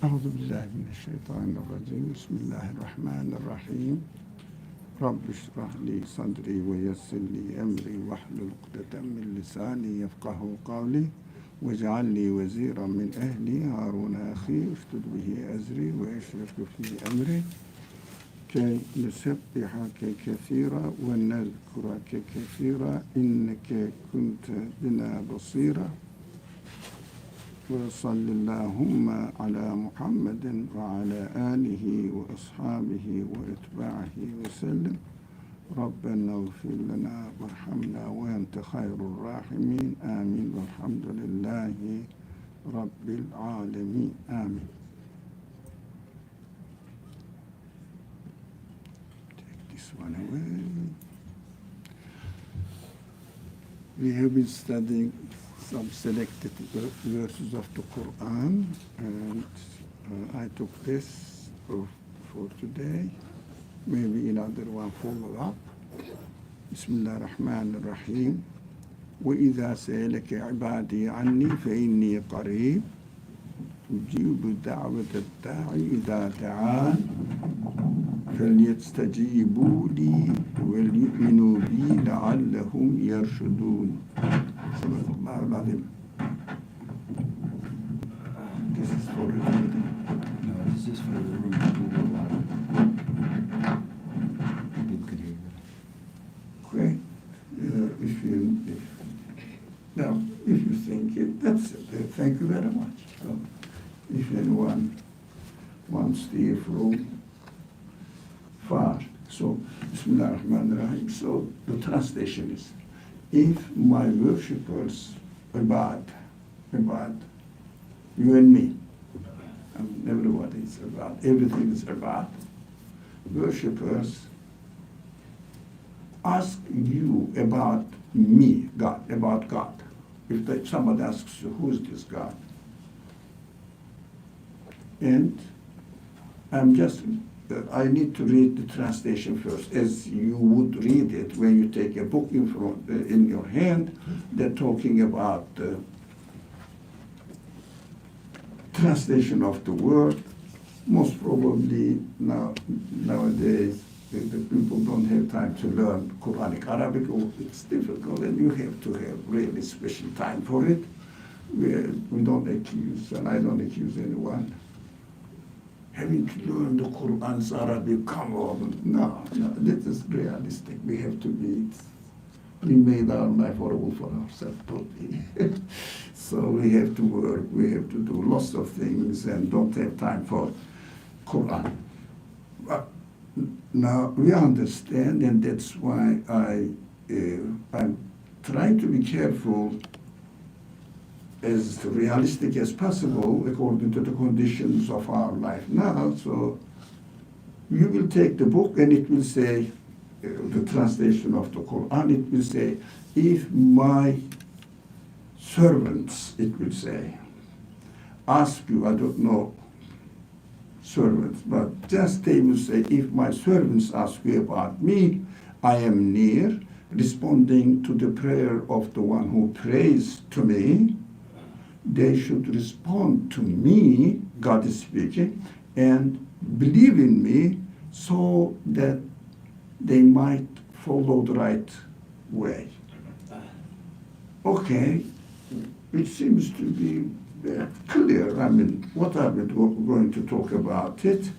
Euzubillahimineşşeytanirracim. Bismillahirrahmanirrahim. Rabbi şrah li sadri ve yessir li emri vahlul ukdeten min lisani yefkahu kavli ve cealli veziran min ehli Harun ahi ustud bihi ezri ve eşrikü fi emri key nusebbihake kethira ve nezkurake kethira inneke kunte bina basira. Ve sallallahumma ala Muhammedin ve ala alihi ve ashabihi ve etba'ahi ve sellem. Rabbena gfir lana verhamna ve ente hayrul rahimin. Amin. Velhamdülillahi Rabbil alemin. Amin. Take this one away. We have been studying some selected verses of the Quran, and I took this for today. Maybe another one follow up. Bismillahirrahmanirrahim. وَإِذَا سَأَلَكَ عِبَادِي عَنِّي فَإِنِّي قَرِيبٌ أُجِيبُ دَعْوَةَ الدَّاعِ إِذَا دَعَانِ فَلْيَسْتَجِيبُوا لِي وَلْيُؤْمِنُوا بِي لَعَلَّهُمْ يَرْشُدُونَ. This is for the reading. No, this is for the room. People could hear you. Okay. If you think it, that's it. Thank you very much. So, if anyone wants to hear from far, so Bismillahirrahmanirrahim. So the translation is: if my worshippers abad, you and me, and everybody is abad, everything is abad, worshippers ask you about me, God, about God. If somebody asks you, who is this God? And I need to read the translation first, as you would read it when you take a book in your hand. They're talking about the translation of the word. Most probably nowadays the people don't have time to learn Quranic Arabic, or it's difficult, and you have to have really special time for it. We don't accuse, and I don't accuse anyone, having to learn the Quran's Arabic. Come on, no, this is realistic. We have to we made our life horrible for ourselves totally. So we have to work, we have to do lots of things, and don't have time for Quran. But now we understand, and that's why I'm trying to be careful, as realistic as possible according to the conditions of our life now. So you will take the book and it will say, the translation of the Quran, it will say, if my servants, it will say, ask you, I don't know, servants, but just they will say, if my servants ask you about me, I am near, responding to the prayer of the one who prays to me. They should respond to me, God is speaking, and believe in me so that they might follow the right way. Okay, it seems to be clear. I mean, what are we going to talk about it?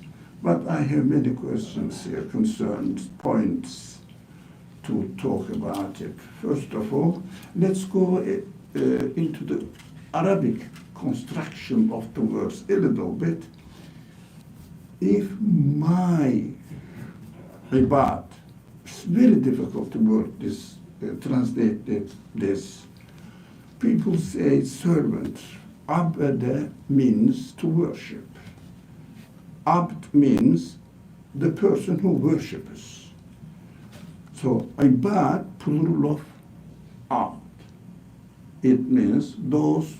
But I have many questions here, concerns, points to talk about it. First of all, let's go into the Arabic construction of the words a little bit. If my ibad, it's very difficult to word this, translate this. People say servant. Abada means to worship. Abd means the person who worships. So ibad, plural of abd. It means those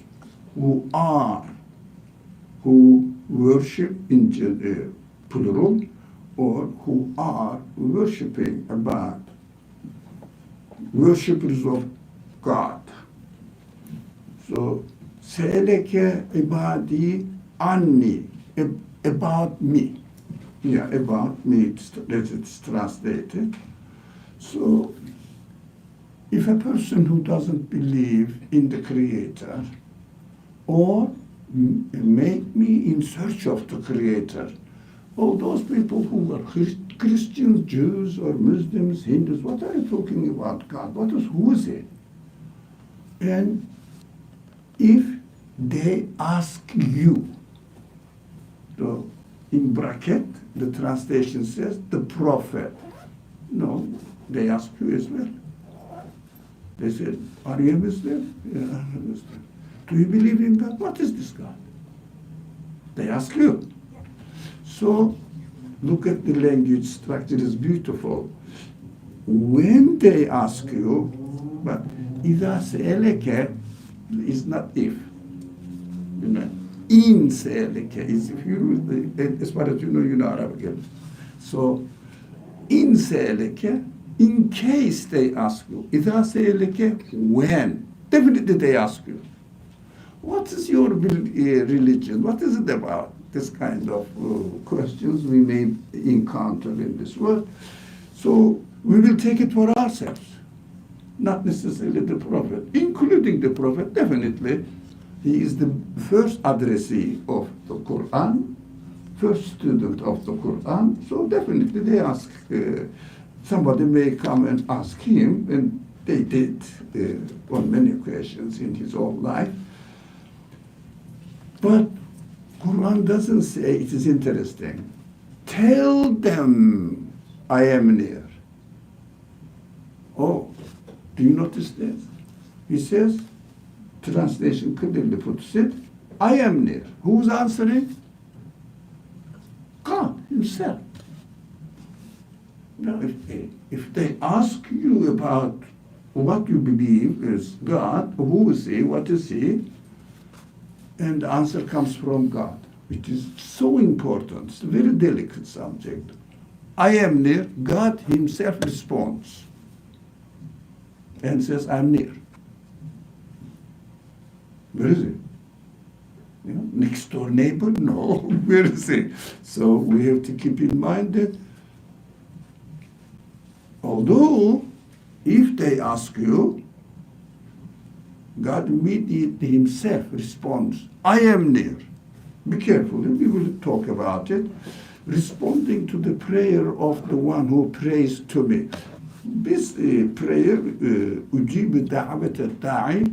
who are, who worship in plural, or who are worshipping about, worshippers of God. So, Se'eleke ibadi anni. about me. Yeah, about me, it's translated. So, if a person who doesn't believe in the Creator, or make me in search of the Creator, all those people who are Christians, Jews, or Muslims, Hindus, what are you talking about God? Who is it? And if they ask you, so in bracket, the translation says the prophet. No, they ask you as well. They said, are you a Muslim? Yeah, I'm a Muslim. Do you believe in God? What is this God? They ask you. So, look at the language structure, is beautiful. When they ask you, but إذا سألك is not if. You know, in سألك is if you, as far as you know Arabic. So, in سألك, in case they ask you, إذا سألك, when? Definitely they ask you. What is your religion? What is it about? This kind of questions we may encounter in this world. So we will take it for ourselves, not necessarily the Prophet, including the Prophet. Definitely, he is the first addressee of the Quran, first student of the Quran. So definitely they ask, somebody may come and ask him, and they did on many occasions in his own life. But Quran doesn't say, it is interesting, tell them I am near. Oh, do you notice this? He says, translation clearly puts it, I am near. Who's answering? God himself. Now, if they ask you about what you believe is God, who is he, what is he, and the answer comes from God, which is so important. It's a very delicate subject. I am near. God himself responds and says, I'm near. Where is he? You know, next door neighbor? No, where is he? So we have to keep in mind that although if they ask you, God immediately himself responds, I am near. Be careful, we will talk about it. Responding to the prayer of the one who prays to me. This prayer, ujibu da'wat al-da'i,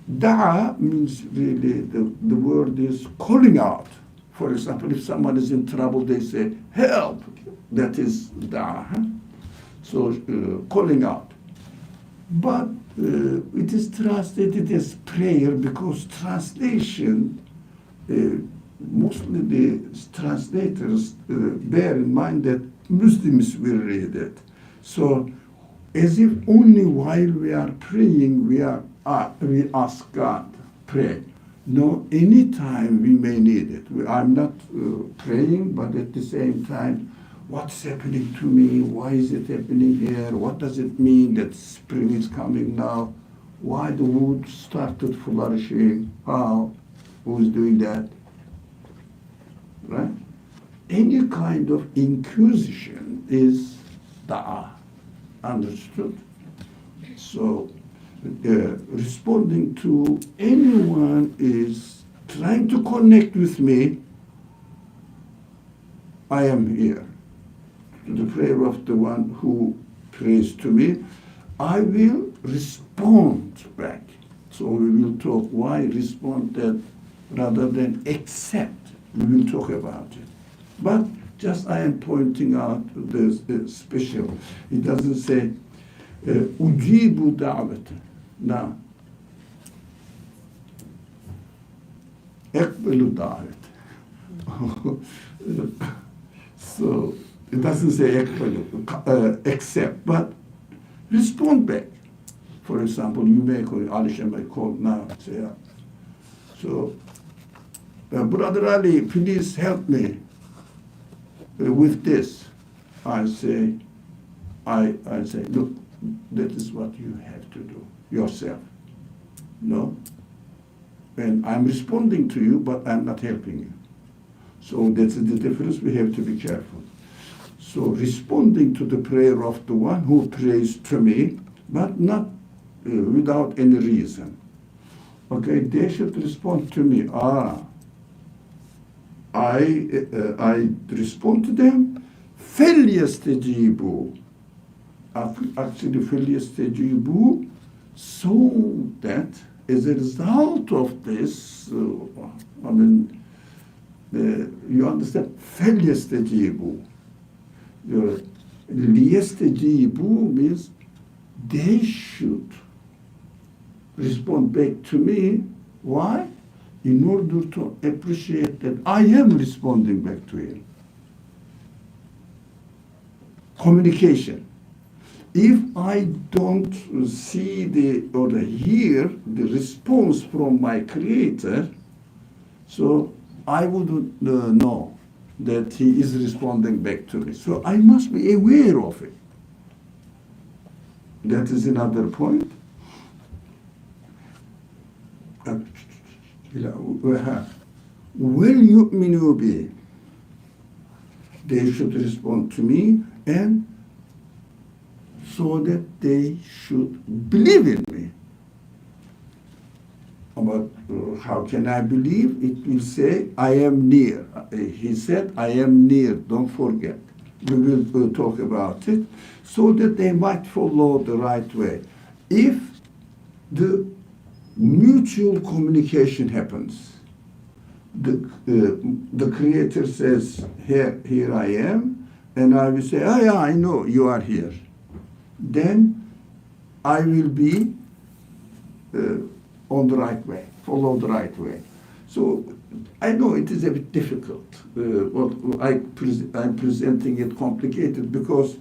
da'a means really, the word is calling out. For example, if someone is in trouble, they say, help. That is da'a. So, calling out. But it is translated as prayer because translation, mostly the translators bear in mind that Muslims will read it. So, as if only while we are praying, we ask God, pray. No, anytime we may need it. I'm not praying, but at the same time, what's happening to me? Why is it happening here? What does it mean that spring is coming now? Why the wood started flourishing? How? Who's doing that? Right? Any kind of inquisition is da'ah. Understood? So, responding to anyone is trying to connect with me. I am here. To the prayer of the one who prays to me, I will respond back. So we will talk why respond that rather than accept. We will talk about it. But just I am pointing out the special. It doesn't say ujibu da'wat. Now, اقبلوا da'wat. So it doesn't say accept, but respond back. For example, you may call, Alisha may call now, say, so, Brother Ali, please help me with this. I say, look, that is what you have to do yourself. No? and I'm responding to you, but I'm not helping you. So that's the difference. We have to be careful. So responding to the prayer of the one who prays to me, but not without any reason. Okay, they should respond to me. I respond to them. فَلْيَسْتَجِيبُوا. Actually, فَلْيَسْتَجِيبُوا, so that as a result of this, you understand, فَلْيَسْتَجِيبُوا. لِيَسْتَجِيبُوا means they should respond back to me. Why? In order to appreciate that I am responding back to him. Communication. If I don't see or hear the response from my Creator, so I wouldn't know that he is responding back to me. So I must be aware of it. That is another point. وَلْيُؤْمِنُوا بِي. They should respond to me, and so that they should believe in me. But how can I believe? It will say, I am near. He said, I am near. Don't forget. We will talk about it, so that they might follow the right way. If the mutual communication happens, the Creator says, here I am, and I will say, oh yeah, I know you are here. Then I will be on the right way, follow the right way. So I know it is a bit difficult. I'm presenting it complicated because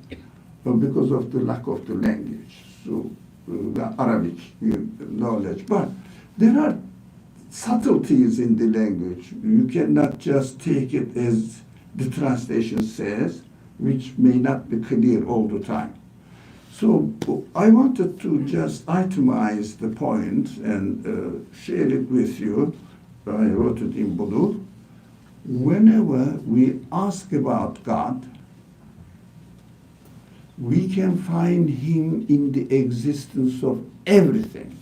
of the lack of the language, so the Arabic knowledge. But there are subtleties in the language. You cannot just take it as the translation says, which may not be clear all the time. So I wanted to just itemize the point and share it with you. I wrote it in blue. Whenever we ask about God, we can find him in the existence of everything.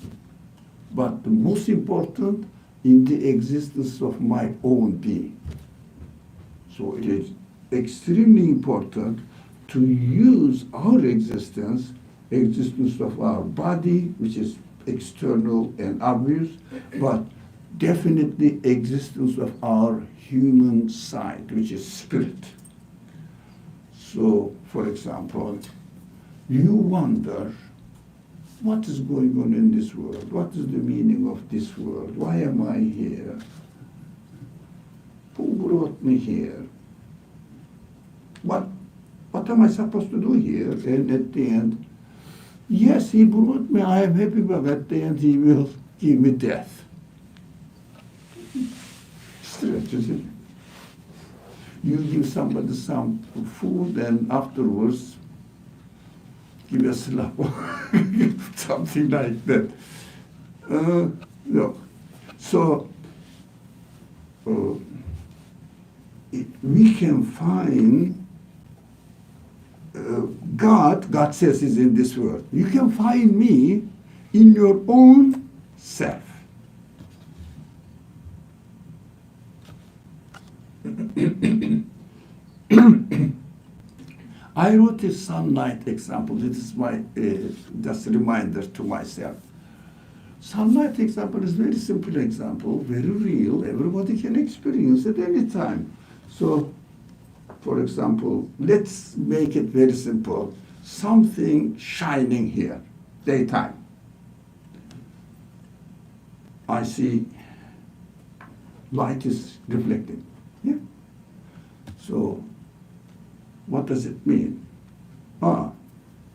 But the most important, in the existence of my own being. So it is extremely important to use our existence of our body, which is external and obvious, but definitely existence of our human side, which is spirit. So, for example, you wonder, what is going on in this world? What is the meaning of this world? Why am I here? Who brought me here? What am I supposed to do here? And at the end, yes, he brought me, I am happy, but at the end he will give me death. Strange, isn't it? You give somebody some food and afterwards give a slap, something like that. No. So we can find God says is in this world. You can find me in your own self. I wrote a sunlight example. This is my just a reminder to myself. Sunlight example is very simple example, very real. Everybody can experience it any time. So, for example, let's make it very simple. Something shining here, daytime. I see light is reflecting. Yeah. So, what does it mean?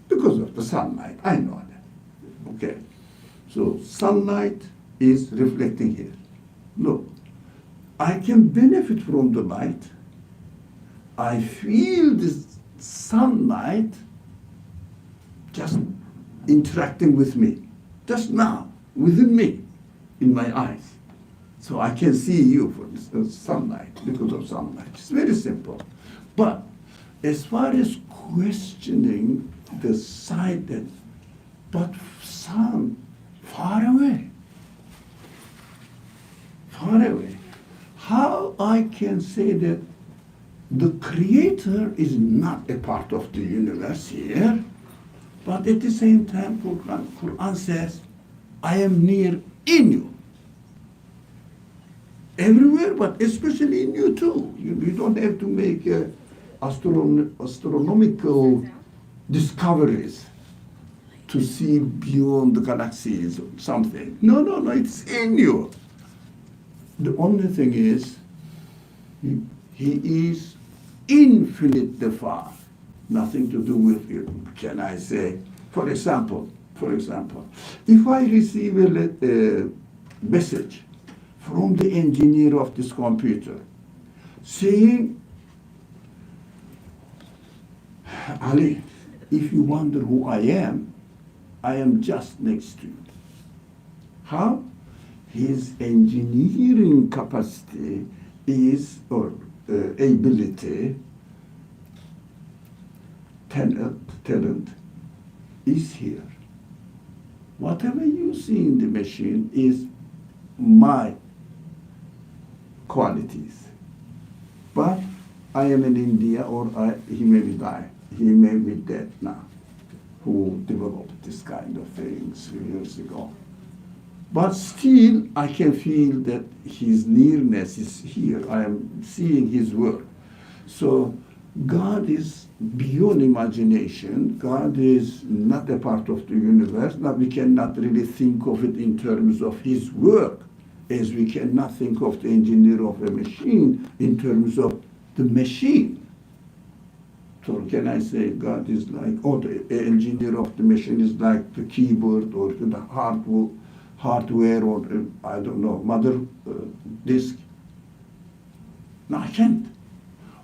Because of the sunlight. I know that. Okay. So, sunlight is reflecting here. Look, I can benefit from the light. I feel this sunlight just interacting with me, just now, within me, in my eyes. So I can see you from sunlight, because of sunlight. It's very simple. But as far as questioning the side that, but sun, far away. Far away. How I can say that the Creator is not a part of the universe here, but at the same time, Quran says, I am near in you. Everywhere, but especially in you too. You don't have to make astronomical discoveries to see beyond the galaxies or something. No, it's in you. The only thing is, he is infinitely far. Nothing to do with you. Can I say, for example, if I receive a message from the engineer of this computer saying, Ali, if you wonder who I am just next to you. How? His engineering capacity is, or ability, talent is here. Whatever you see in the machine is my qualities. But I am in India, or he may be died. He may be dead now, who developed this kind of things years ago. But still, I can feel that his nearness is here. I am seeing his work. So God is beyond imagination. God is not a part of the universe. Now we cannot really think of it in terms of his work, as we cannot think of the engineer of a machine in terms of the machine. So can I say God is like, or the engineer of the machine is like the keyboard or the hardware or, I don't know, mother disk? No, I can't.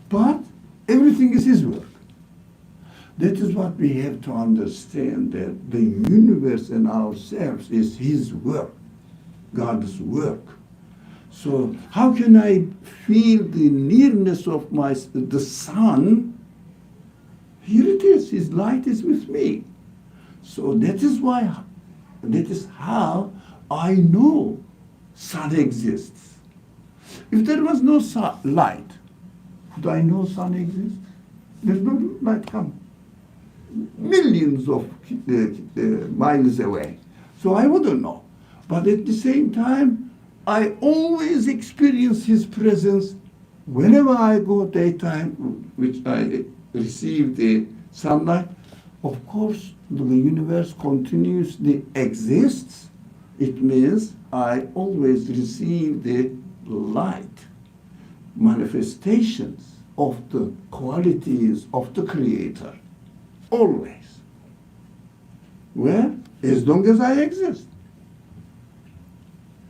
But everything is his work. That is what we have to understand, that the universe and ourselves is his work, God's work. So how can I feel the nearness of the sun? Here it is, his light is with me. So that is how I know sun exists. If there was no light, would I know sun exists? There's no light come millions of miles away. So I wouldn't know. But at the same time, I always experience his presence whenever I go daytime, which I receive the sunlight. Of course, the universe continuously exists. It means I always receive the light, manifestations of the qualities of the Creator. Always. Well, as long as I exist.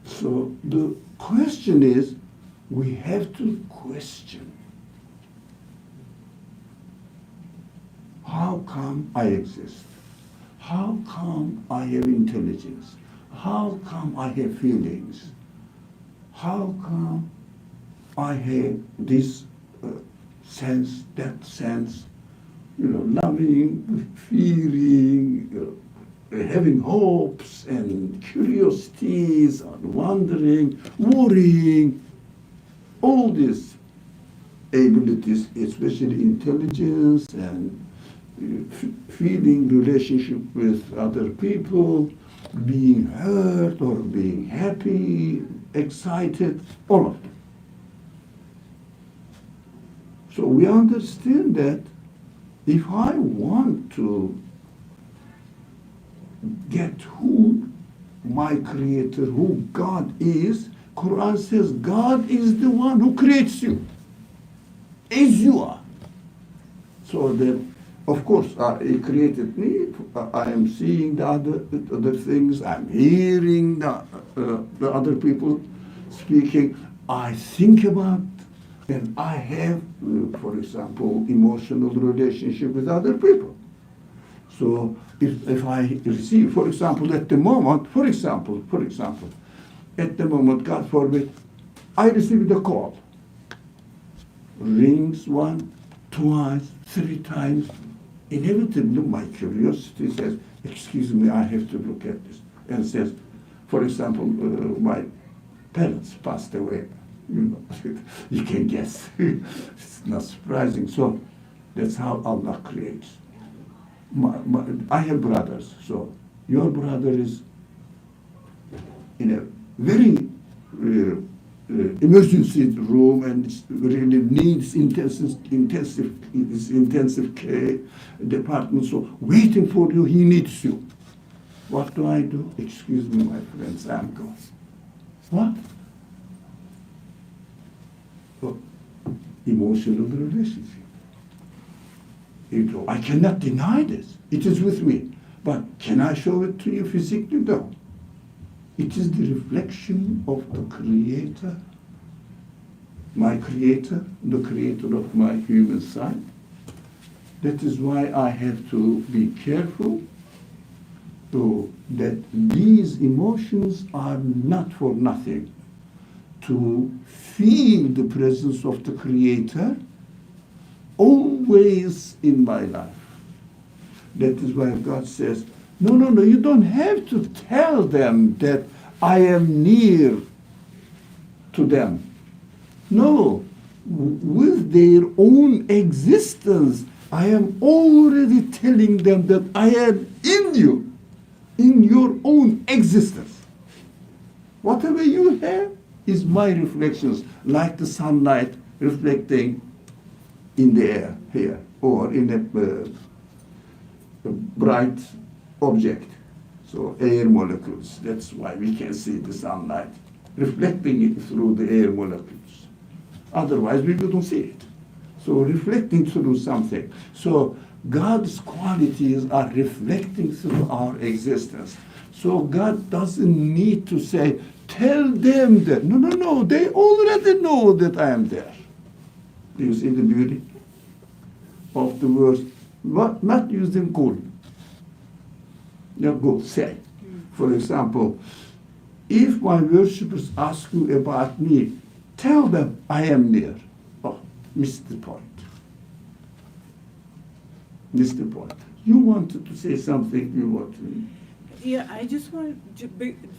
So the question is, we have to question. How come I exist? How come I have intelligence? How come I have feelings? How come I have this sense, that sense, loving, fearing, having hopes and curiosities and wondering, worrying, all these abilities, especially intelligence and feeling relationship with other people, being hurt or being happy, excited, all of them. So we understand that if I want to get who my Creator, who God is, Quran says God is the one who creates you, as you are. So that, of course, He created me. I am seeing the other things. I'm hearing the other people speaking. I think about, and I have, for example, emotional relationship with other people. So if I receive, for example, at the moment, for example, At the moment, God forbid, I received a call. Rings one, twice, three times. Inevitably, my curiosity says, excuse me, I have to look at this. And says, for example, my parents passed away. You know, you can guess. It's not surprising. So that's how Allah creates. I have brothers, so your brother is in a very emergency room and really needs intensive care department. So waiting for you, he needs you. What do? Excuse me, my friends, I'm going. What? Oh, emotional relationship. I cannot deny this. It is with me. But can I show it to you physically? No. It is the reflection of the Creator, my Creator, the Creator of my human side. That is why I have to be careful that these emotions are not for nothing. To feel the presence of the Creator always in my life. That is why God says, no, you don't have to tell them that I am near to them. No, with their own existence, I am already telling them that I am in you, in your own existence. Whatever you have is my reflections, like the sunlight reflecting in the air here, or in a bright object. So air molecules, that's why we can see the sunlight reflecting it through the air molecules. Otherwise, we wouldn't see it. So reflecting through something. So God's qualities are reflecting through our existence. So God doesn't need to say, tell them that. No, they already know that I am there. Do you see the beauty of the words? Not using kul. No, go say. For example, if my worshippers ask you about me, tell them I am near. Oh, missed the point. Missed the point. You wanted to say something, you want to. Yeah, I just want to,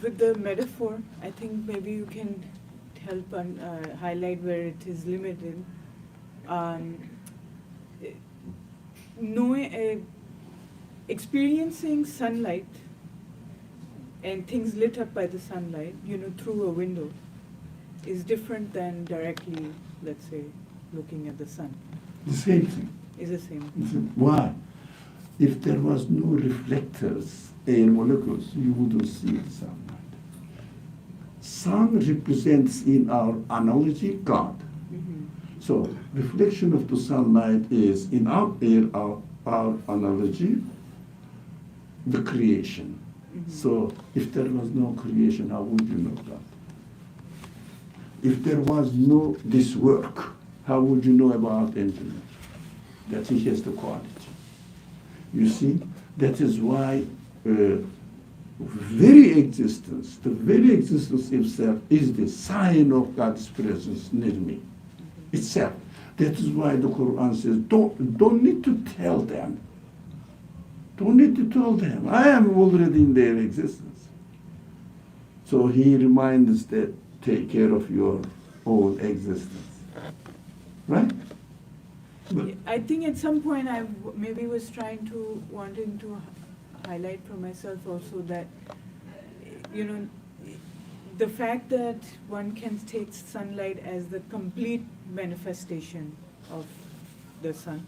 with the metaphor, I think maybe you can help and highlight where it is limited. Experiencing sunlight and things lit up by the sunlight, through a window, is different than directly, let's say, looking at the sun. The same thing. Is the same. Why? If there was no reflectors, air molecules, you wouldn't see the sunlight. Sun represents in our analogy God. Mm-hmm. So reflection of the sunlight is in our analogy, the creation. Mm-hmm. So if there was no creation, how would you know God? If there was no this work, how would you know about engineering? That he has the quality. You see, that is why the very existence itself is the sign of God's presence near me. Itself. That is why the Quran says, don't need to tell them. Don't need to tell them. I am already in their existence. So he reminds that take care of your own existence. Right? But I think at some point I maybe was wanting to highlight for myself also that, the fact that one can take sunlight as the complete manifestation of the sun,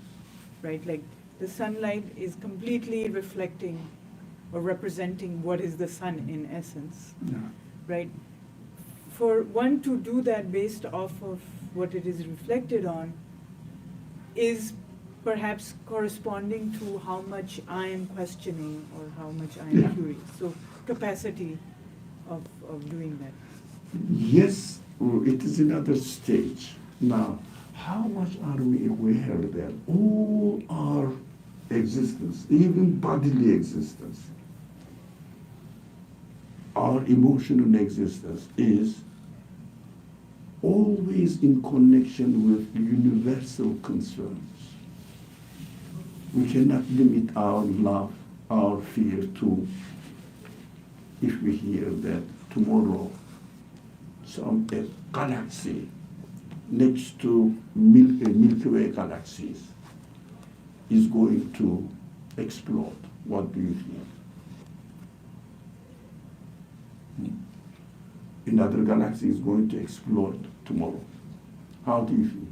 right? Like the sunlight is completely reflecting or representing what is the sun in essence, yeah. right? For one to do that based off of what it is reflected on is perhaps corresponding to how much I am questioning or how much I am Yeah. curious. So capacity of doing that. Yes, it is another stage. Now, how much are we aware that all our existence, even bodily existence, our emotional existence is always in connection with universal concerns. We cannot limit our love, our fear to, if we hear that tomorrow a galaxy next to Milky Way galaxies is going to explode. What do you feel? Another galaxy is going to explode tomorrow. How do you feel?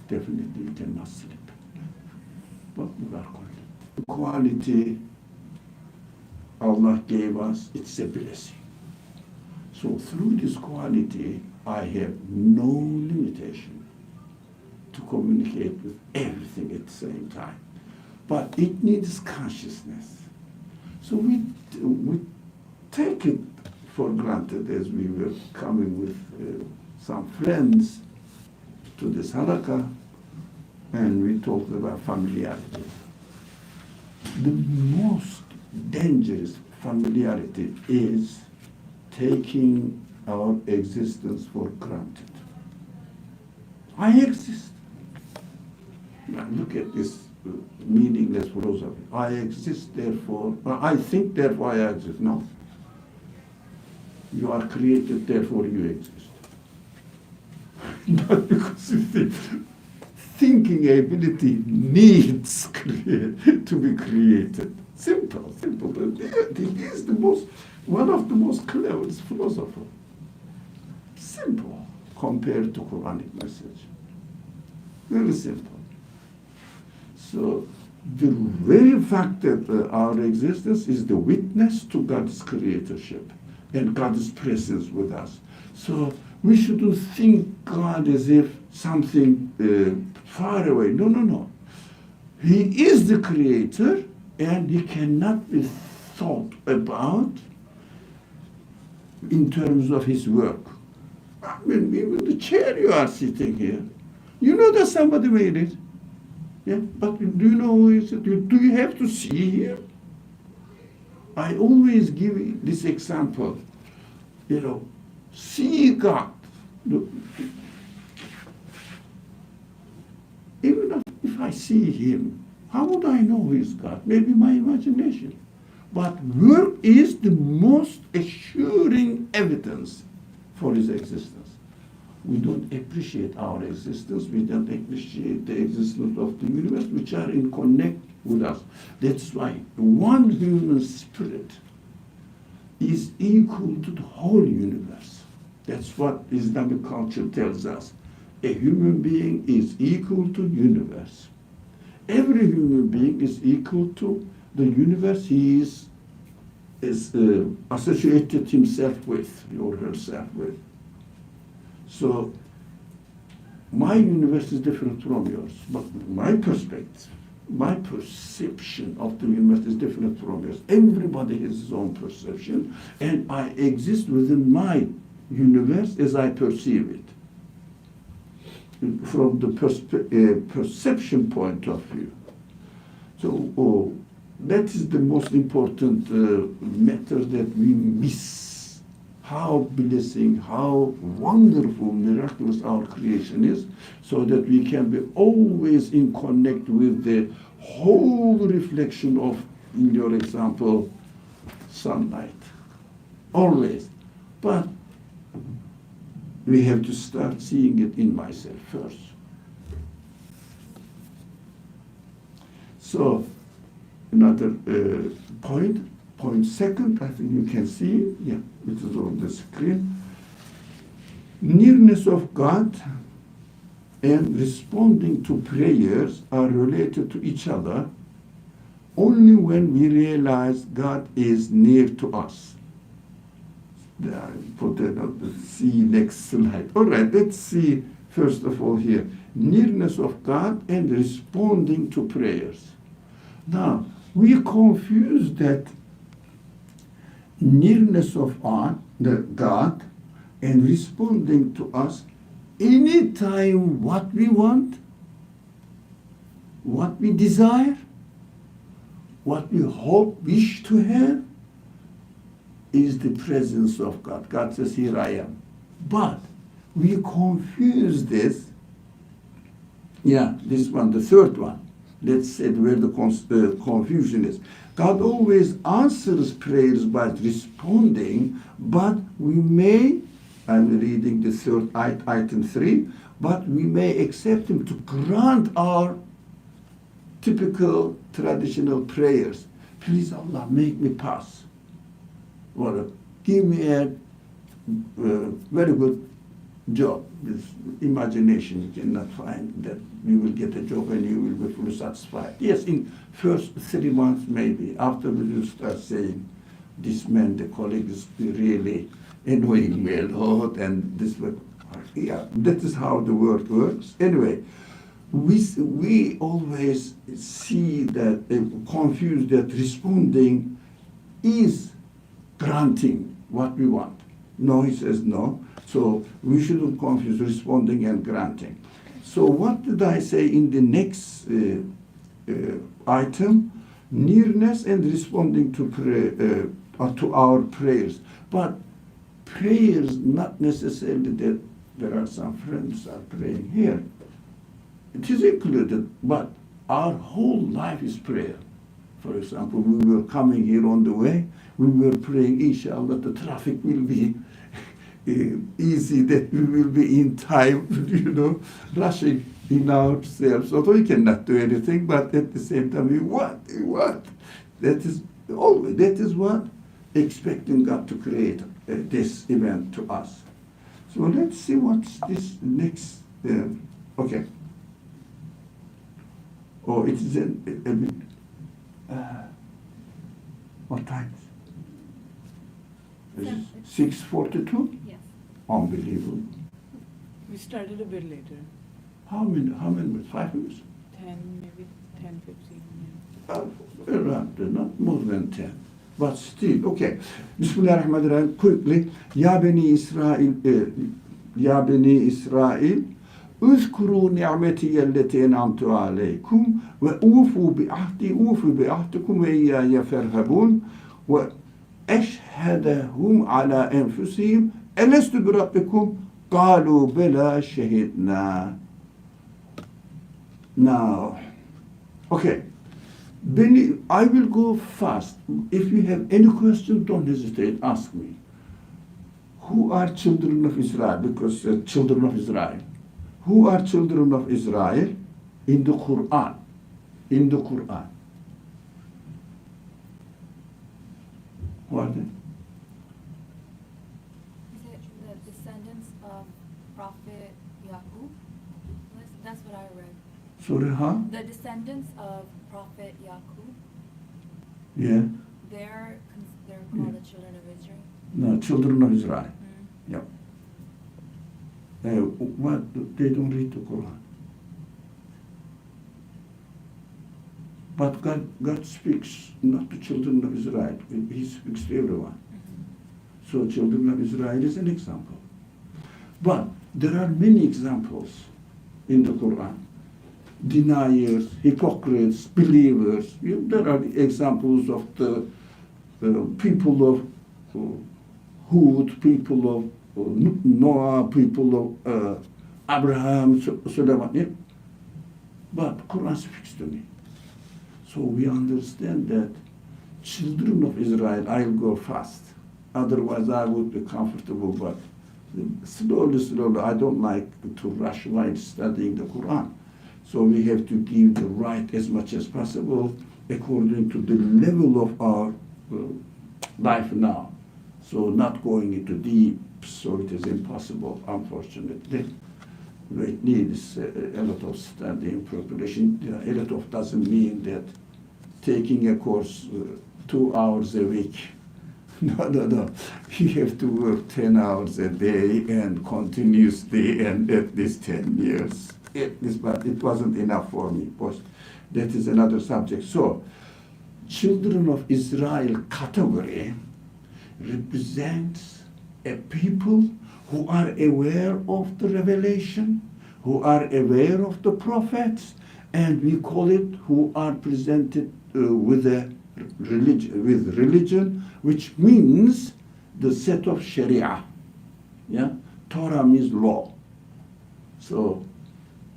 Definitely you cannot sleep. But we are content. The quality Allah gave us, it's a blessing. So through this quality, I have no limitation to communicate with everything at the same time. But it needs consciousness. So we take it for granted as we were coming with some friends to this halakha, and we talked about familiarity. The most dangerous familiarity is taking our existence for granted. I exist. Now look at this meaningless philosophy. I exist, therefore, I think, therefore I exist. No. You are created, therefore you exist. Not because you think. Thinking ability needs to be created. Simple. He is one of the most cleverest philosophers. Simple compared to Quranic message. Very simple. So the very fact that our existence is the witness to God's creatorship and God's presence with us. So we shouldn't think God as if something far away. No. He is the creator, and he cannot be thought about in terms of his work. I mean, even the chair you are sitting here, you know that somebody made it. Yeah, but do you know who is it? Do you have to see here? I always give this example. See God. Even if I see him, how would I know he's God? Maybe my imagination. But work is the most assuring evidence for his existence. We don't appreciate our existence. We don't appreciate the existence of the universe, which are in connect with us. That's why one human spirit is equal to the whole universe. That's what Islamic culture tells us. A human being is equal to the universe. Every human being is equal to the universe he is associated himself with, or herself with. So my universe is different from yours, but my perspective, my perception of the universe is different from yours. Everybody has his own perception, and I exist within my universe as I perceive it. From the perception point of view. So that is the most important matter that we miss. How blessing, how wonderful, miraculous our creation is, so that we can be always in connect with the whole reflection of, in your example, sunlight. Always. But we have to start seeing it in myself first. So, another point second, I think you can see it. Yeah, it is on the screen. Nearness of God and responding to prayers are related to each other only when we realize God is near to us. I put it on the see next slide. All right, let's see first of all here. Nearness of God and responding to prayers. Now, we confuse that nearness of God and responding to us anytime what we want, what we desire, what we hope, wish to have, is the presence of God. God says, here I am. But we confuse this. Yeah, this one, the third one. Let's say where the confusion is. God always answers prayers by responding, but we may, I'm reading the third item 3, but we may accept him to grant our typical traditional prayers. Please Allah, make me pass. Or give me a very good job. With imagination, you cannot find that you will get a job and you will be fully satisfied. Yes, in first 3 months maybe. After you start saying, this man, the colleague is really annoying me a lot, and this way. Yeah, that is how the world works. Anyway, we always see that, confuse that responding is granting what we want. No, he says no. So we shouldn't confuse responding and granting. So what did I say in the next item? Nearness and responding to our prayers. But prayers, not necessarily that there are some friends are praying here. It is included, but our whole life is prayer. For example, we were coming here on the way, we were praying, inshallah, the traffic will be easy, that we will be in time, rushing in ourselves. Although we cannot do anything, but at the same time, we want. That is what expecting God to create this event to us. So let's see what's this next. Okay. Oh, it is what time? 6:42. Yes. Unbelievable. We started a bit later. How many minutes? 5 minutes? 10, maybe 10, 15 minutes. Around, not more than 10. But still, okay. Bismillahirrahmanirrahim. Quickly. Ya Beni İsrail, اذكروا نعمتي التي أنعمت عليكم وأوفوا بعهدكم وإياي فارهبون وأشهدهم على أنفسهم ألست بربكم قالوا بلى شهدنا. Now, okay. I will go fast. If you have any question, don't hesitate, ask me. Who are children of Israel? Because children of Israel. Who are children of Israel in the Quran? In the Quran. Who are they? Is it the descendants of Prophet Yaqub? That's what I read. Sorry, huh? The descendants of Prophet Yaqub, Yeah. they're called the children of Israel. No, children of Israel. Mm. Yeah. What? They don't read the Quran. But God speaks not to children of Israel. He speaks to everyone. Mm-hmm. So children of Israel is an example. But there are many examples in the Quran. Deniers, hypocrites, believers. There are examples of the people of Hud, people of Noah, people of Abraham, Solomon. Yeah? But Quran speaks to me. So we understand that children of Israel, I'll go fast. Otherwise I would be comfortable, but slowly, I don't like to rush while studying the Quran. So we have to give the right as much as possible according to the level of our life now. So not going into deep, so it is impossible, unfortunately. It needs a lot of study and preparation. A lot of doesn't mean that taking a course 2 hours a week. No. You have to work 10 hours a day and continuously and at least 10 years. But it wasn't enough for me. But that is another subject. So, children of Israel category represents a people who are aware of the revelation, who are aware of the prophets, and we call it who are presented with religion, which means the set of Sharia. Yeah, Torah means law. So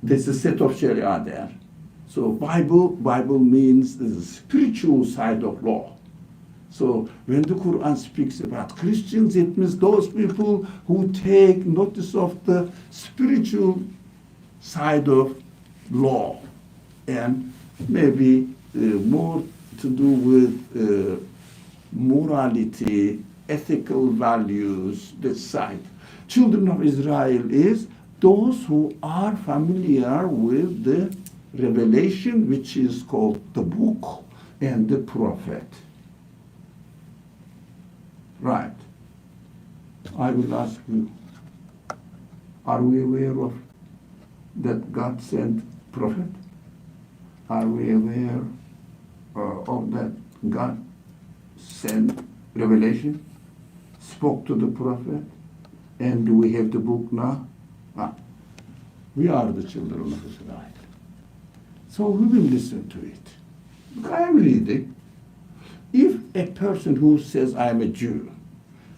there's a set of Sharia there. So Bible means the spiritual side of law. So when the Quran speaks about Christians, it means those people who take notice of the spiritual side of law, and maybe more to do with morality, ethical values, this side. Children of Israel is those who are familiar with the revelation, which is called the book and the prophet. Right. I will ask you, are we aware of that God sent prophet? Are we aware of that God sent revelation, spoke to the prophet, and do we have the book now? We are the children of Israel. So we will listen to it. I am reading. If a person who says, I am a Jew,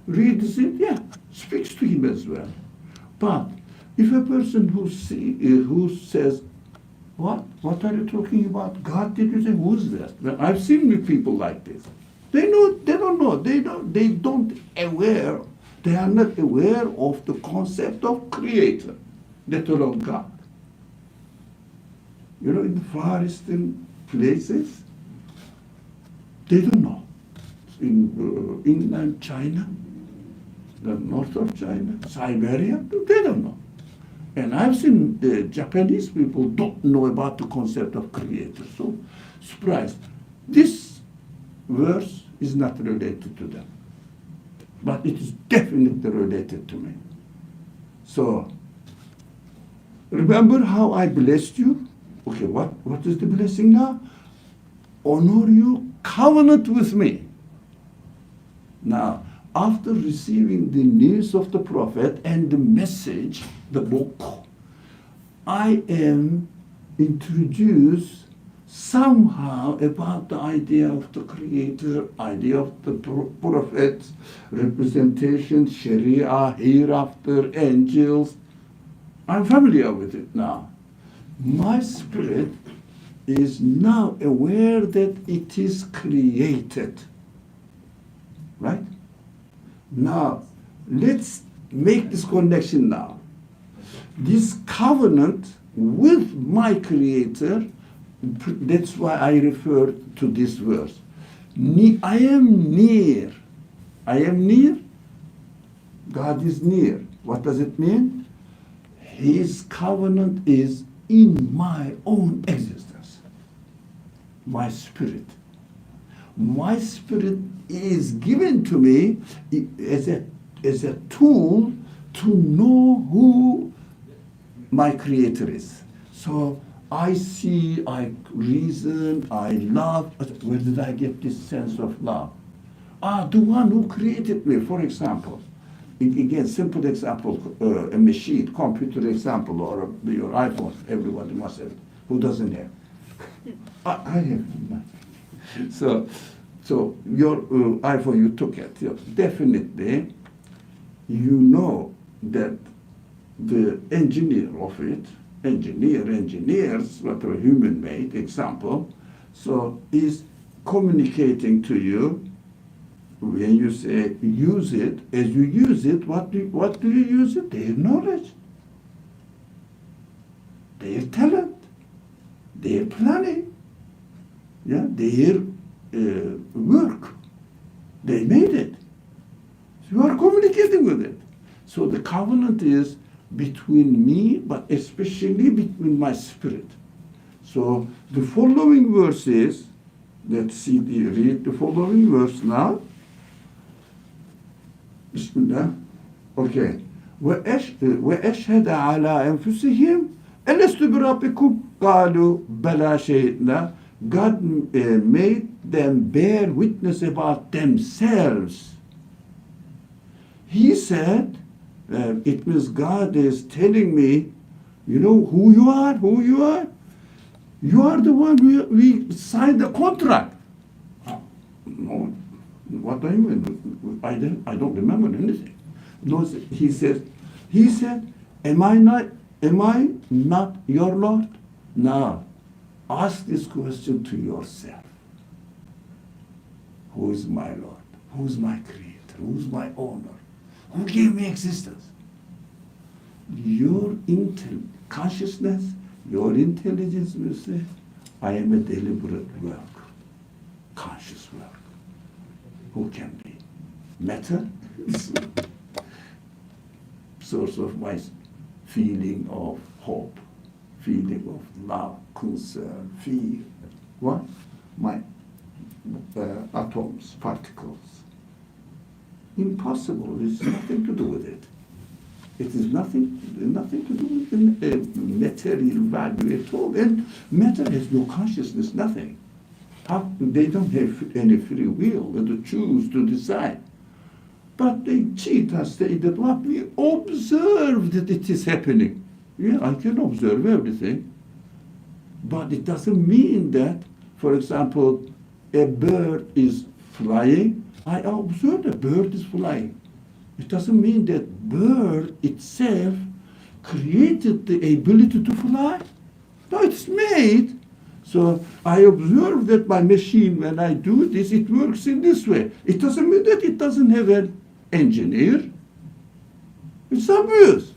reads it, yeah, speaks to him as well. But if a person who says, what are you talking about? God, did you say, who's that? Well, I've seen people like this. They don't know. They are not aware of the concept of creator, let alone God. You know, in the Far Eastern places, they don't know. In inland China, the north of China, Siberia, they don't know. And I've seen the Japanese people don't know about the concept of creator. So, surprised. This verse is not related to them. But it is definitely related to me. So, remember how I blessed you? Okay, what is the blessing now? Honor you, covenant with me. Now, after receiving the news of the prophet and the message, the book, I am introduced somehow about the idea of the creator, idea of the prophets, representation, Sharia, hereafter, angels. I'm familiar with it now. My spirit is now aware that it is created. Right? Now, let's make this connection now. This covenant with my Creator, that's why I refer to this verse. I am near. I am near. God is near. What does it mean? His covenant is in my own existence. My spirit. My spirit is given to me as a tool to know who my Creator is. So I see, I reason, I love. Where did I get this sense of love? The one who created me, for example. Again, simple example, a machine, computer example, or your iPhone. Everybody must have it. Who doesn't have? I have mine. So your iPhone, you took it. Definitely, you know that the engineer of it, engineers, whatever human-made example, so is communicating to you when you say use it. As you use it, what do you use it? Their knowledge, their talent, their planning, yeah, their work. They made it. So you are communicating with it. So the covenant is between me, but especially between my spirit. So the following verses, let's see, read the following verse now. Bismillah. Okay. وَأَشْهَدَ عَلَىٰ أَنفُسِهِمْ أَلَسْتُ بِرَبِّكُمْ قَالُوا بَلَا شَهِدْنَا. God made them bear witness about themselves. He said, it means God is telling me, you know who you are? You are the one we signed the contract. No, What do you mean? I don't remember anything. No, he said, am I not your Lord? Now, ask this question to yourself. Who is my Lord? Who is my Creator? Who is my owner? Who gave me existence? Your consciousness, your intelligence will say, I am a deliberate work, conscious work. Who can be? Matter is source of my feeling of hope, feeling of love, concern, fear. What? My atoms, particles. Impossible. There's nothing to do with it. It is nothing to do with the material value at all. And matter has no consciousness, nothing. They don't have any free will to choose, to decide. But they cheat us, say that what we observe that it is happening. Yeah, I can observe everything. But it doesn't mean that, for example, a bird is flying. I observe a bird is flying. It doesn't mean that bird itself created the ability to fly. No, it's made. So I observe that my machine, when I do this, it works in this way. It doesn't mean that it doesn't have an engineer. It's obvious.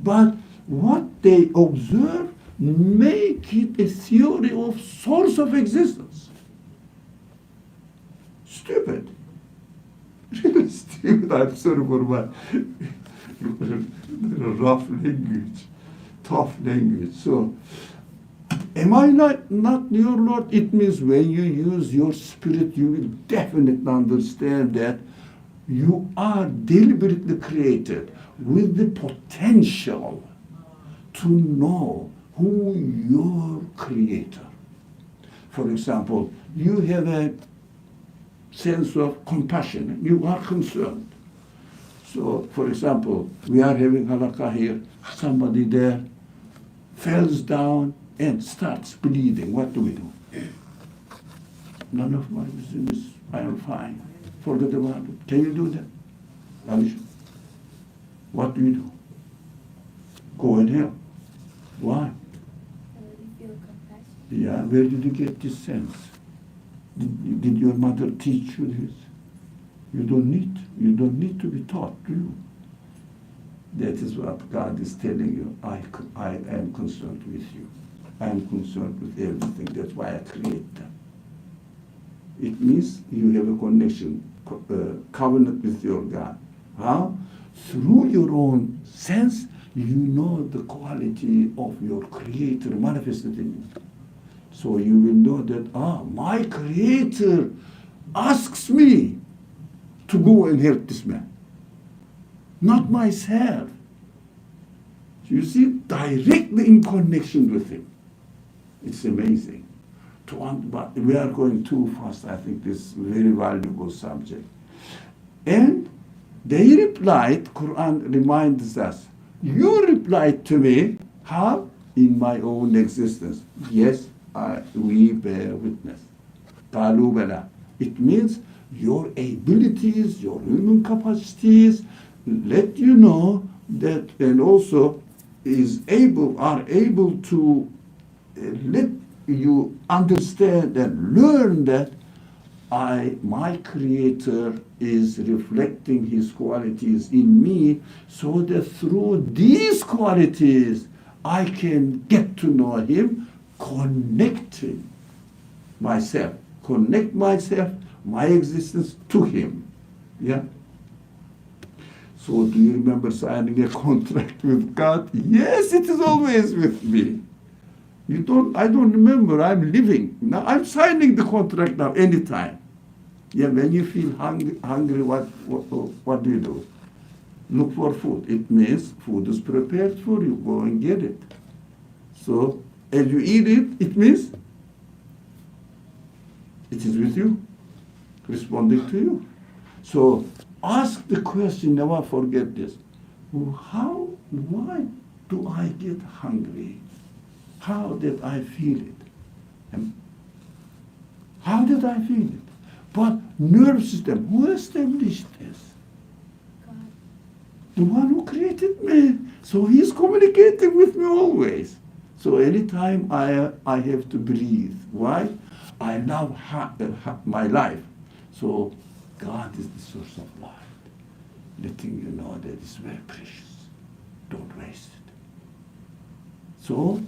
But what they observe make it a theory of source of existence. Stupid. Really stupid. I'm sorry for my rough language, tough language. So, am I not your Lord? It means when you use your spirit, you will definitely understand that you are deliberately created with the potential to know who your creator. For example, you have a sense of compassion. You are concerned. So, for example, we are having halakha here. Somebody there falls down and starts bleeding. What do we do? None of my business. I am fine. Forget about it. Can you do that? Alisha? What do you do? Go and help. Why? You feel compassion. Yeah, where did you get this sense? Did your mother teach you this? You don't need to be taught, do you? That is what God is telling you. I am concerned with you. I am concerned with everything. That's why I create them. It means you have a connection, covenant with your God. How? Through your own sense, you know the quality of your Creator manifested in you. So you will know that, my Creator asks me to go and help this man, not myself. You see, directly in connection with him. It's amazing. But we are going too fast, I think, this very valuable subject. And they replied, Quran reminds us, you replied to me, how? In my own existence. Yes, we bear witness. Qalu bala. It means your abilities, your human capacities, let you know that, and also are able to let you understand and learn that my Creator is reflecting His qualities in me, so that through these qualities I can get to know Him, connect myself, my existence to Him. Yeah? So do you remember signing a contract with God? Yes, it is always with me. I don't remember, I'm living. Now I'm signing the contract now, anytime. Yeah, when you feel hungry, what do you do? Look for food. It means food is prepared for you, go and get it. So as you eat it, it means it is with you, responding to you. So ask the question, never forget this. Why do I get hungry? How did I feel it? And how did I feel it? But nervous system. Who established this? God. The one who created me. So he's communicating with me always. So anytime I have to breathe. Why? I love my life. So God is the source of life. Letting you know that it's very precious. Don't waste it. So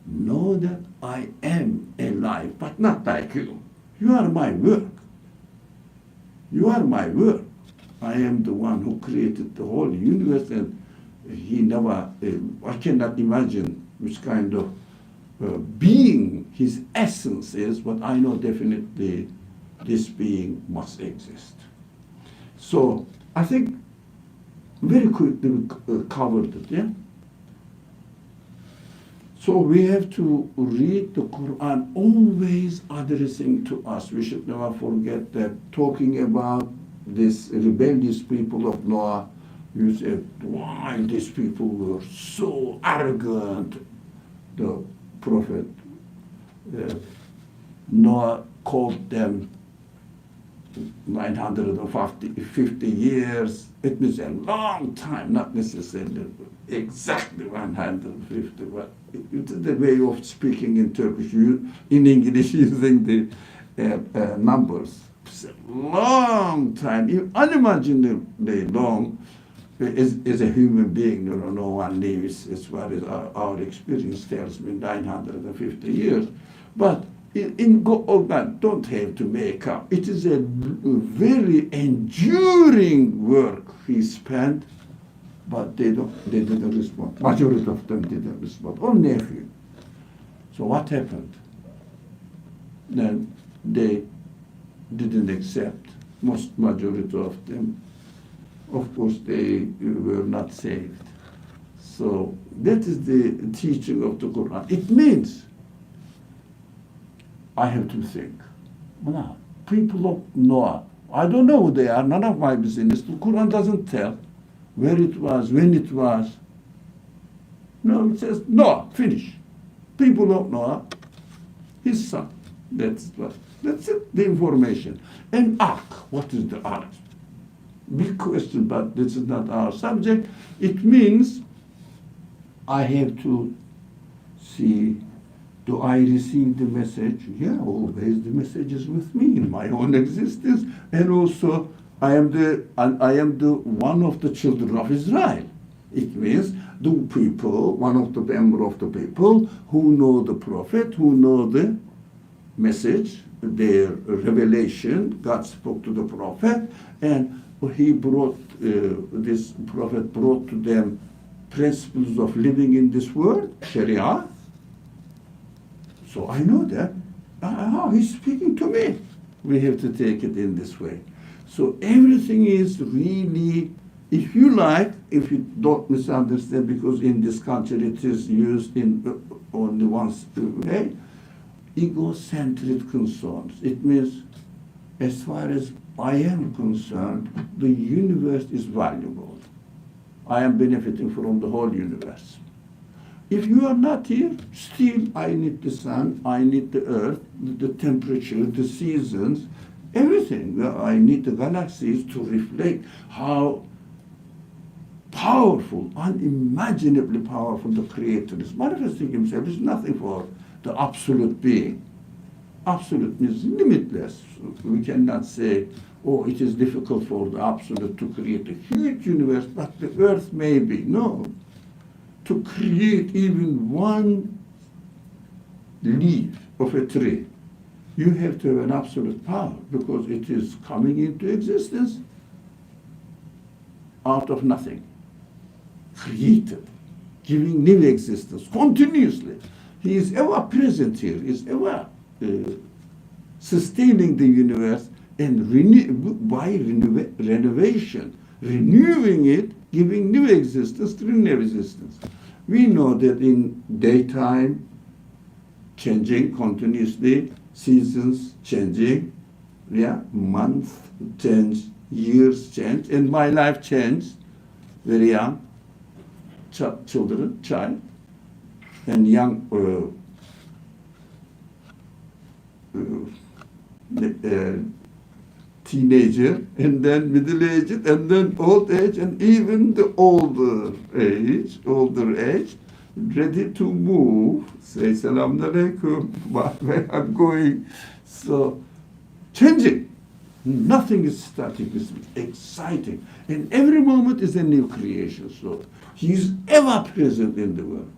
know that I am alive, but not like you. You are my work. You are my work. I am the one who created the whole universe, and he never, I cannot imagine which kind of being his essence is, but I know definitely this being must exist. So I think very quickly we covered it, yeah? So we have to read the Quran always addressing to us. We should never forget that talking about this rebellious people of Noah, you said, why these people were so arrogant. The prophet Noah called them 950 years. It means a long time, not necessarily exactly 150, but it's the way of speaking in Turkish, in English using the numbers. It's a long time, unimaginably long. As a human being, no one lives, as far as our experience tells me, 950 years. But God don't have to make up. It is a very enduring work he spent, but they didn't respond. Majority of them didn't respond. Only a few. So what happened? Then they didn't accept. Majority of them. Of course, they were not saved. So that is the teaching of the Quran. It means I have to think. Now, people of Noah, I don't know who they are, none of my business. The Quran doesn't tell where it was, when it was. No, it says Noah, finish. People of Noah, his son. That's it, the information. And ark, what is the ark? Big question, but this is not our subject. It means I have to see, do I receive the message? Yeah, always the message is with me in my own existence, and also I am the one of the children of Israel. It means the people, one of the member of the people who know the prophet, who know the message, their revelation. God spoke to the prophet, and he brought, this prophet brought to them principles of living in this world, Sharia. So I know that. He's speaking to me. We have to take it in this way. So everything is really, if you like, if you don't misunderstand, because in this culture it is used in only one way, egocentric concerns. It means, as far as I am concerned, the universe is valuable. I am benefiting from the whole universe. If you are not here, still I need the sun, I need the earth, the temperature, the seasons, everything. I need the galaxies to reflect how powerful, unimaginably powerful the Creator is. Manifesting himself is nothing for the absolute being. Absolute means limitless. We cannot say, oh, it is difficult for the absolute to create a huge universe, but the earth may be. No. To create even one leaf of a tree, you have to have an absolute power, because it is coming into existence out of nothing. Created, giving new existence continuously. He is ever present here, he is ever sustaining the universe, and by renovation, renewing it, giving new existence to new existence. We know that in daytime, changing continuously, seasons changing, yeah, months change, years change, and my life changed, very young, child, and young teenager, and then middle age, and then old age, and even the older age, ready to move, say salam alaikum, where I'm going. So, changing. Nothing is static, it's exciting. And every moment is a new creation. So, he is ever present in the world,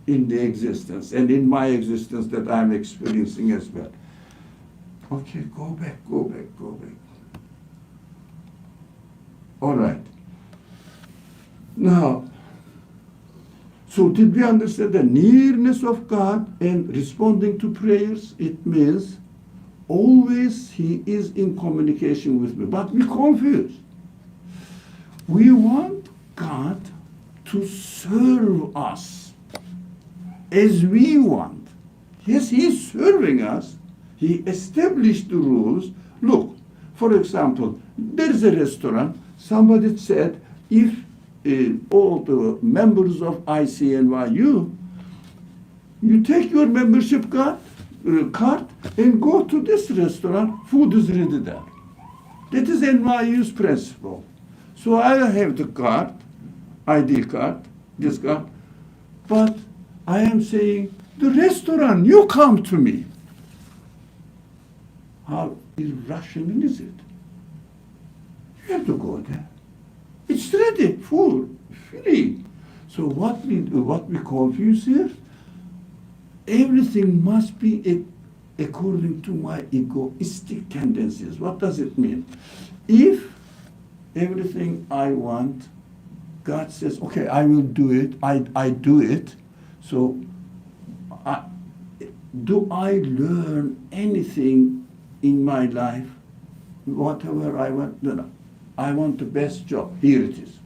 in the existence, and in my existence that I'm experiencing as well. Okay, go back. All right. Now, so did we understand the nearness of God and responding to prayers? It means always He is in communication with me. But we confuse. We want God to serve us as we want. Yes, He's serving us. He established the rules. Look, for example, there's a restaurant. Somebody said, if all the members of ICNYU, you take your membership card and go to this restaurant, food is ready there. That is NYU's principle. So I have the card, ID card, this card, but I am saying, the restaurant, you come to me. How irrational is it? You have to go there. It's ready, full, free. So what we confuse here, everything must be according to my egoistic tendencies. What does it mean? If everything I want, God says, okay, I will do it, I do it. So do I learn anything in my life? Whatever I want? No. I want the best job. Here it is.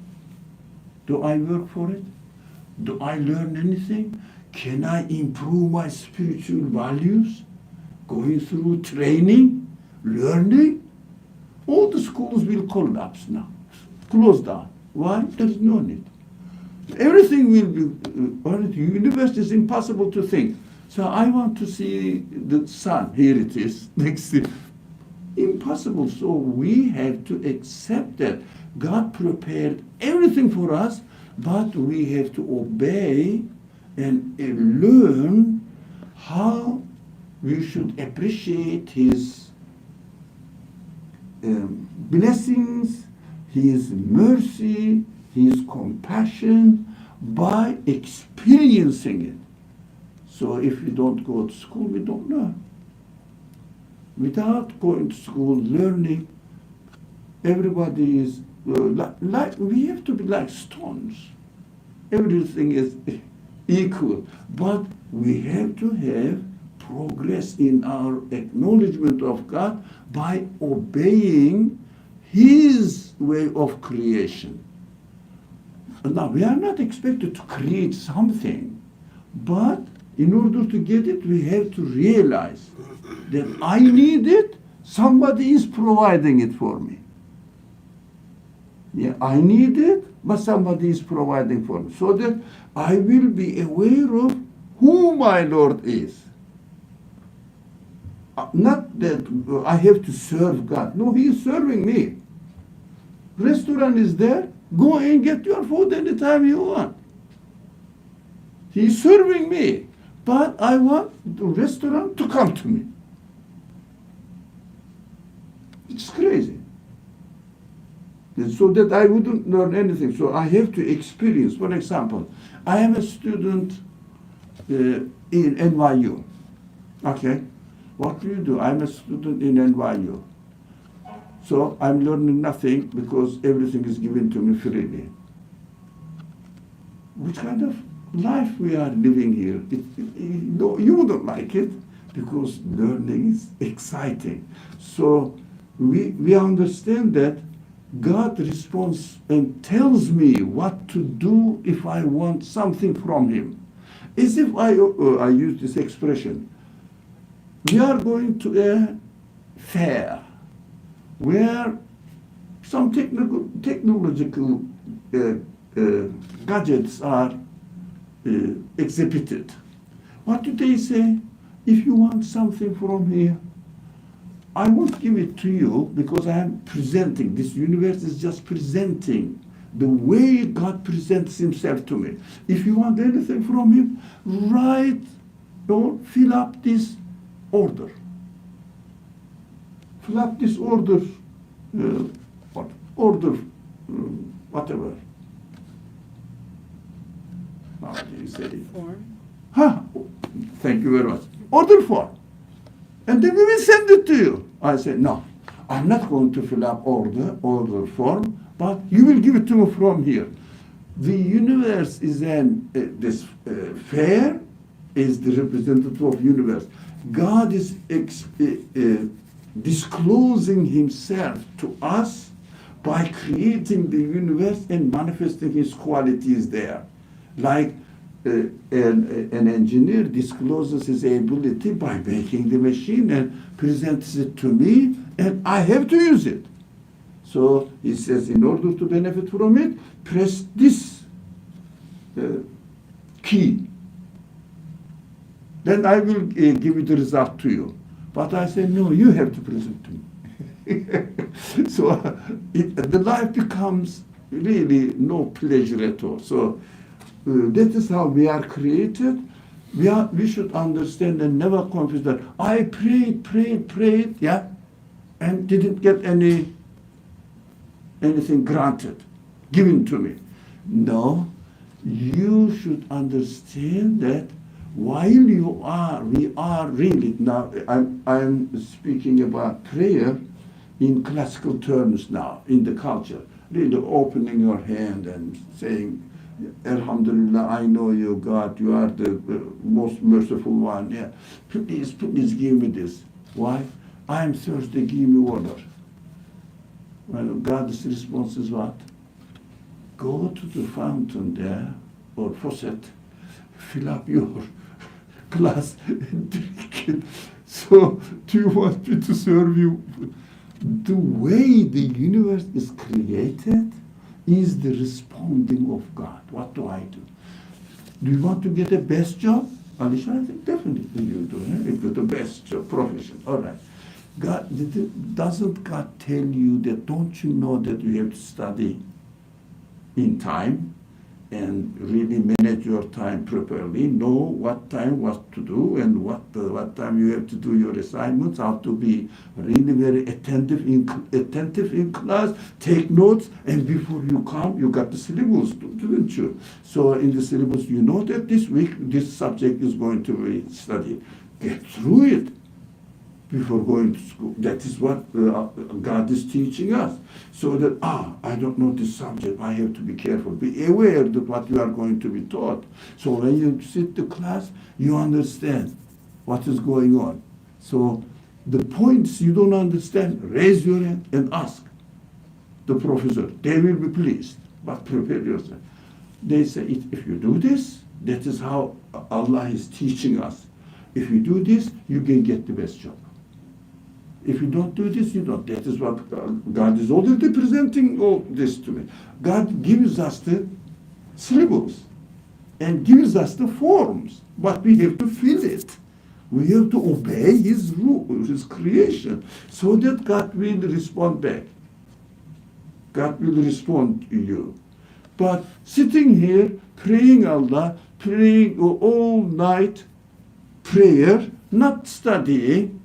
Do I work for it? Do I learn anything? Can I improve my spiritual values? Going through training, learning? All the schools will collapse now, close down. Why? There is no need. Everything will be, the universe is impossible to think. So I want to see the sun. Here it is. Next thing. Impossible. So we have to accept that God prepared everything for us, but we have to obey and learn how we should appreciate His blessings, His mercy, His compassion by experiencing it. So if we don't go to school, we don't learn. Without going to school, learning, everybody is like we have to be like stones. Everything is equal, but we have to have progress in our acknowledgement of God by obeying His way of creation. Now, we are not expected to create something, but in order to get it, we have to realize that I need it, somebody is providing it for me. Yeah, I need it, but somebody is providing for me. So that I will be aware of who my Lord is. Not that I have to serve God. No, He is serving me. Restaurant is there. Go and get your food anytime you want. He is serving me. But I want the restaurant to come to me. It's crazy. And so that I wouldn't learn anything. So I have to experience. For example, I am a student in NYU. Okay? What do you do? I'm a student in NYU. So I'm learning nothing because everything is given to me freely. Which kind of life we are living here? You wouldn't like it because learning is exciting. So we understand that God responds and tells me what to do if I want something from Him. As if I use this expression. We are going to a fair where some technological gadgets are exhibited. What do they say? If you want something from here, I won't give it to you because I am presenting. This universe is just presenting the way God presents himself to me. If you want anything from him, write or fill up this order. Fill up this order, whatever. How do you say it? Form. Thank you very much. Order form. And then we will send it to you. I said, no, I'm not going to fill up order form, but you will give it to me from here. The universe is this fair is the representative of universe. God is disclosing himself to us by creating the universe and manifesting his qualities there. Like an engineer discloses his ability by making the machine and presents it to me, and I have to use it. So he says, in order to benefit from it, press this key. Then I will give you the result to you. But I say, no, you have to present to me. So the life becomes really no pleasure at all. So that is how we are created. We should understand and never confuse that. I prayed, yeah, and didn't get anything granted, given to me. No, you should understand that while we are really, now I'm speaking about prayer in classical terms now, in the culture, really opening your hand and saying, Alhamdulillah, I know you, God, you are the most merciful one. Yeah, please give me this. Why? I am thirsty, give me water. Well, God's response is what? Go to the fountain there, or faucet, fill up your glass and drink it. So, do you want me to serve you? The way the universe is created is the responding of God. What do I do? Do you want to get a best job? Alisha, I think definitely you do. You get the best job, profession. All right. Doesn't God tell you that, don't you know that you have to study in time and really manage your time properly, know what time what to do and what time you have to do your assignments, how to be really very attentive in class, take notes, and before you come, you got the syllabus, didn't you? So in the syllabus, you know that this week, this subject is going to be studied. Get through it before going to school. That is what God is teaching us. So that, I don't know this subject, I have to be careful. Be aware of what you are going to be taught. So when you sit the class, you understand what is going on. So the points you don't understand, raise your hand and ask the professor. They will be pleased, but prepare yourself. They say, if you do this, that is how Allah is teaching us. If you do this, you can get the best job. If you don't do this, you don't. That is what God is already presenting all this to me. God gives us the syllabus and gives us the forms, but we have to fill it. We have to obey His rule, His creation, so that God will respond back. God will respond to you. But sitting here, praying Allah, praying all night prayer, not studying,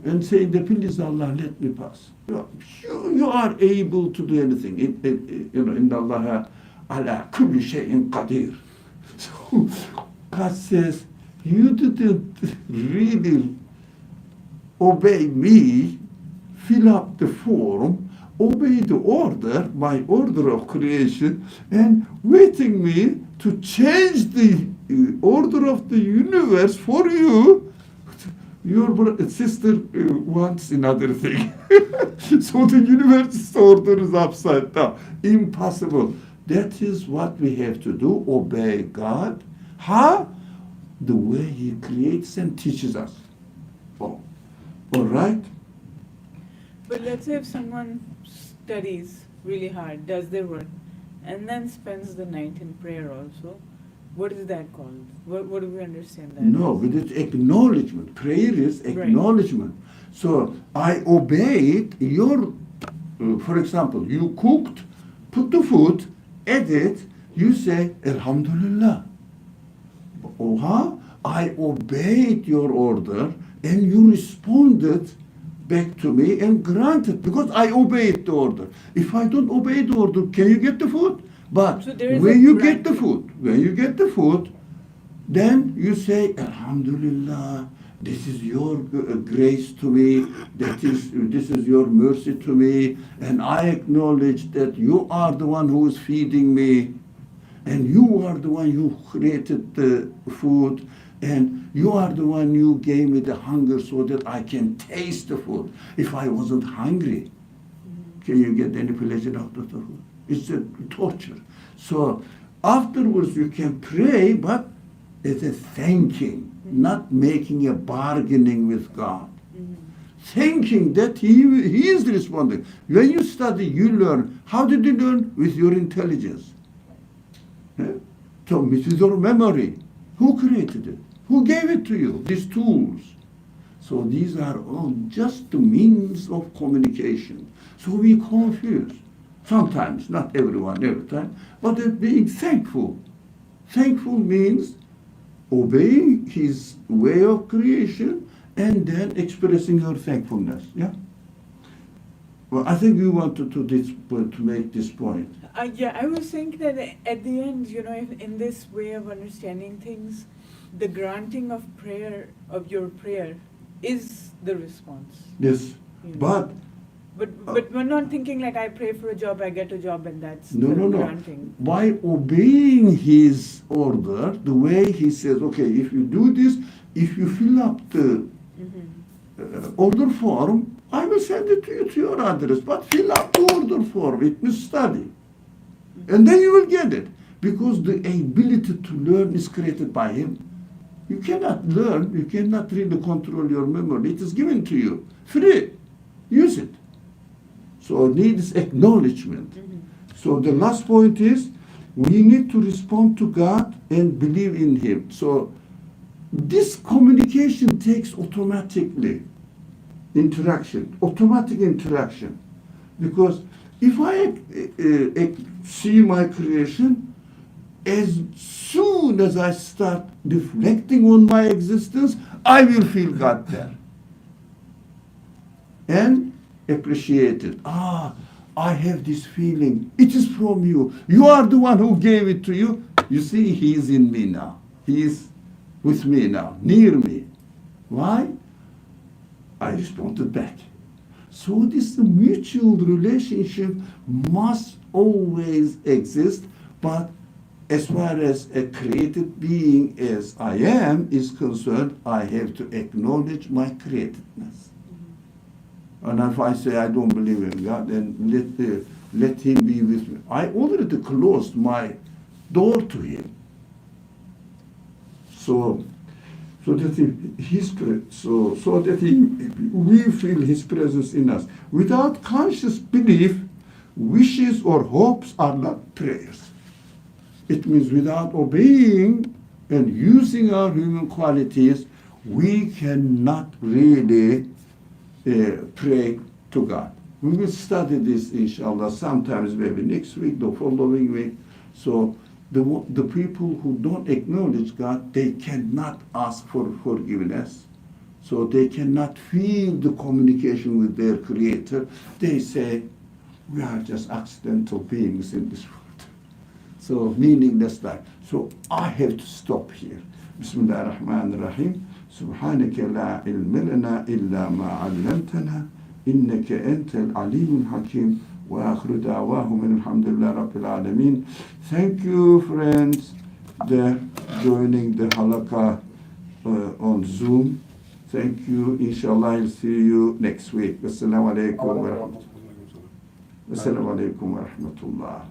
and saying, please Allah, let me pass. You are able to do anything. In Allah, ala kulli shay'in qadir. So God says, you didn't really obey me, fill up the form, obey the order, my order of creation, and waiting me to change the order of the universe for you. Your sister wants another thing. So the universe's order is upside down. Impossible. That is what we have to do, obey God. How? The way He creates and teaches us. Oh. All right? But let's say if someone studies really hard, does their work, and then spends the night in prayer also, What is that called? What do we understand that? No, but it's acknowledgement. Prayer is acknowledgement. So I obeyed your, for example, you cooked, put the food, ate it, you say, Alhamdulillah. I obeyed your order and you responded back to me and granted because I obeyed the order. If I don't obey the order, can you get the food? But So there is when a you get the granting. food, then you say, Alhamdulillah, this is your grace to me, this is your mercy to me, and I acknowledge that you are the one who is feeding me, and you are the one who created the food, and you are the one who gave me the hunger so that I can taste the food. If I wasn't hungry, can you get any pleasure out of the food? It's a torture. So afterwards you can pray, but it's a thanking, not making a bargaining with God. Thinking that he is responding. When you study, you learn. How did you learn? With your intelligence. So with your memory. Who created it? Who gave it to you? These tools. So these are all just the means of communication. So we confuse. Sometimes, not everyone, every time, but being thankful. Thankful means obeying his way of creation and then expressing your thankfulness. Yeah. Well, I think you wanted to make this point. Yeah, I was saying that at the end, in this way of understanding things, the granting of prayer, of your prayer, is the response. Yes, But we're not thinking like I pray for a job, I get a job, and that's no. granting. By obeying his order, the way he says, okay, if you do this, if you fill up the order form, I will send it to you to your address. But fill up the order form, it means study. And then you will get it. Because the ability to learn is created by him. You cannot learn, you cannot really control your memory. It is given to you, free. Use it. So it needs acknowledgement. So the last point is, we need to respond to God and believe in him. So this communication takes automatically automatic interaction. Because if I see my creation, as soon as I start reflecting on my existence, I will feel God there. And appreciate it. I have this feeling. It is from you. You are the one who gave it to you. You see, he is in me now. He is with me now, near me. Why? I responded back. So this mutual relationship must always exist, but as far as a created being as I am is concerned, I have to acknowledge my createdness. And if I say I don't believe in God, then let him be with me. I already closed my door to him. So that we feel his presence in us. Without conscious belief, wishes or hopes are not prayers. It means without obeying and using our human qualities, we cannot really pray to God. We will study this, inshallah, sometimes maybe next week, the following week. So the people who don't acknowledge God, they cannot ask for forgiveness. So they cannot feel the communication with their Creator. They say, we are just accidental beings in this world. So meaningless life. So I have to stop here. Bismillah ar-Rahman ar-Rahim. سبحانك لا علم لنا إلا ما علمتنا إنك أنت العليم الحكيم وآخر دعواهم الحمد لله رب العالمين. Thank you, friends, there joining the halaqah on Zoom. Thank you. Inshallah, I'll see you next week. Assalamu alaikum wa rahmatullah.